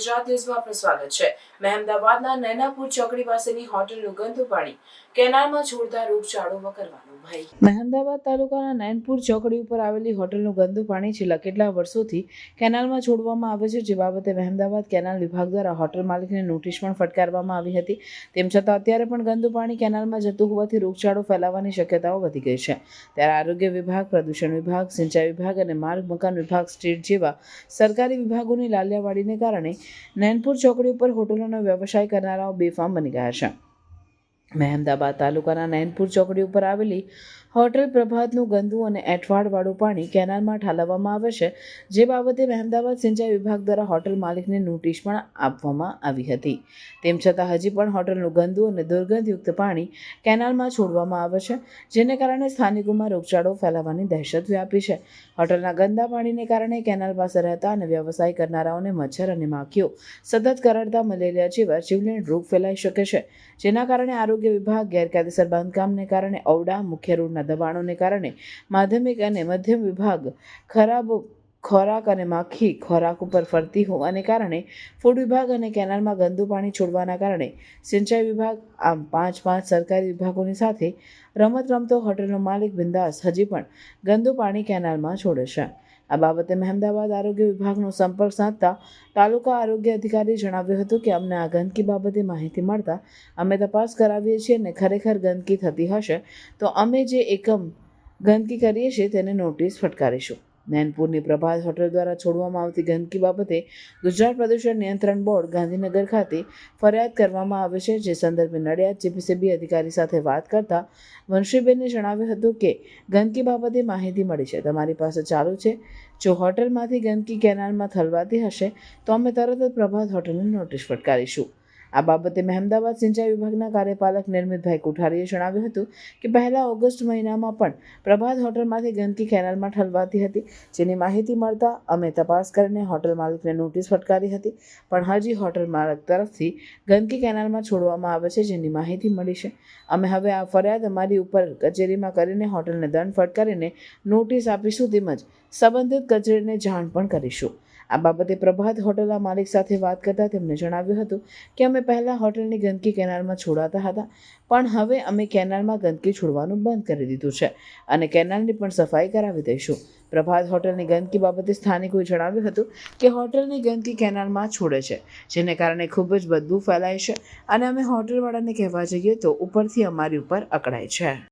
ગુજરાત ન્યૂઝમાં આપનું સ્વાગત છે। મહેમદાવાદના નૈનાપુર ચોકડી પાસેની હોટલનું ગંદુ પાણી કેનાલમાં છોડતા રોગચાળો વકરવાનો ભય। મહેમદાવાદ તાલુકાના નૈનપુર ચોકડી ઉપર આવેલી હોટલનું ગંદુ પાણી છેલ્લા કેટલાક વર્ષોથી કેનાલમાં છોડવામાં આવે છે, જે બાબતે મહેમદાવાદ કેનાલ વિભાગ દ્વારા હોટલ માલિકને નોટિસ પણ ફટકારવામાં આવી હતી। તેમ છતાં અત્યારે પણ ગંદુ પાણી કેનાલમાં જતું હોવાથી રોગચાળો ફેલાવાની શક્યતાઓ વધી ગઈ છે। ત્યારે આરોગ્ય વિભાગ, પ્રદૂષણ વિભાગ, સિંચાઈ વિભાગ અને માર્ગ મકાન વિભાગ સ્ટેટ જેવા સરકારી વિભાગોની લાલિયાવાડીને કારણે નૈનપુર ચોકડી ઉપર હોટલોનો વ્યવસાય કરનારાઓ બેફામ બની ગયા છે। મહેમદાવાદ તાલુકાના નૈનપુર ચોકડી ઉપર આવેલી હોટલ પ્રભાતનું ગંદુ અને એઠવાડવાળું પાણી કેનાલમાં ઠાલવવામાં આવે છે, જે બાબતે મહેમદાવાદ સિંચાઈ વિભાગ દ્વારા હોટલ માલિકને નોટિસ પણ આપવામાં આવી હતી। તેમ છતાં હજી પણ હોટલનું ગંદુ અને દુર્ગંધયુક્ત પાણી કેનાલમાં છોડવામાં આવે છે, જેને કારણે સ્થાનિકોમાં રોગચાળો ફેલાવાની દહેશત વ્યાપી છે। હોટલના ગંદા પાણીને કારણે કેનાલ પાસે રહેતા અને વ્યવસાય કરનારાઓને મચ્છર અને માખીઓ સતત કરડતા મલેરિયા જેવા જીવલેણ રોગ ફેલાઈ શકે છે, જેના કારણે આરોગ્ય વિભાગ ગેરકાયદેસર બાંધકામને કારણે ઔડા, મુખ્ય રોડના દબાણોને કારણે માધ્યમિક અને મધ્યમ વિભાગ ખરાબ ખોરાક અને માખી ખોરાક ઉપર ફરતી હોવાને કારણે ફૂડ વિભાગ અને કેનાલમાં ગંદુ પાણી છોડવાના કારણે સિંચાઈ વિભાગ, આમ પાંચ સરકારી વિભાગોની સાથે રમત રમતો હોટલનો માલિક બિંદાસ હજી પણ ગંદુ પાણી કેનાલમાં છોડે છે। આ બાબતે મહેમદાવાદ આરોગ્ય વિભાગનો સંપર્ક સાધતા તાલુકા આરોગ્ય અધિકારીએ જણાવ્યું હતું કે અમને આ ગંદકી બાબતે માહિતી મળતા અમે તપાસ કરાવીએ છીએ અને ખરેખર ગંદકી થતી હશે તો અમે જે એકમ ગંદકી કરીએ છીએ તેને નોટિસ ફટકારીશું। નૈનપુરની પ્રભાત હોટલ દ્વારા છોડવામાં આવતી ગંદકી બાબતે ગુજરાત પ્રદૂષણ નિયંત્રણ બોર્ડ ગાંધીનગર ખાતે ફરિયાદ કરવામાં આવે છે, જે સંદર્ભે નડિયાદ જીપીસીબી અધિકારી સાથે વાત કરતા વંશીબેને જણાવ્યું હતું કે ગંદકી બાબતે માહિતી મળી છે, તમારી પાસે ચાલુ છે। જો હોટલમાંથી ગંદકી કેનાલમાં ઠલવાતી હશે તો અમે તરત જ પ્રભાત હોટલને નોટિસ ફટકારીશું। આ બાબતે મહેમદાવાદ સિંચાઈ વિભાગના કાર્યપાલક નિર્મિતભાઈ કોઠારીએ જણાવ્યું હતું કે પહેલા ઓગસ્ટ મહિનામાં પણ પ્રભાત હોટલમાંથી ગંદકી કેનાલમાં ઠલવાતી હતી, જેની માહિતી મળતા અમે તપાસ કરીને હોટલ માલિકને નોટિસ ફટકારી હતી, પણ હજી હોટલ માલિક તરફથી ગંદકી કેનાલમાં છોડવામાં આવે છે, જેની માહિતી મળી છે। અમે હવે આ ફરિયાદ અમારી ઉપર કચેરીમાં કરીને હોટલને દંડ ફટકારીને નોટિસ આપીશું, તેમજ સંબંધિત કચેરીને જાણ પણ કરીશું। આ બાબતે પ્રભાત હોટલના માલિક સાથે વાત કરતા તેમણે જણાવ્યું હતું કે અમે પહેલા હોટલની ગંદકી કેનાલમાં છોડાતા હતા, પણ હવે અમે કેનાલમાં ગંદકી છોડવાનું બંધ કરી દીધું છે અને કેનાલની પણ સફાઈ કરાવી દઈશું। પ્રભાત હોટલની ગંદકી બાબતે સ્થાનિકોએ જણાવ્યું હતું કે હોટલની ગંદકી કેનાલમાં છોડે છે, જેને કારણે ખૂબ જ બદબૂ ફેલાય છે અને અમે હોટલવાળાને કહેવા જઈએ તો ઉપરથી અમારી ઉપર અકળાય છે।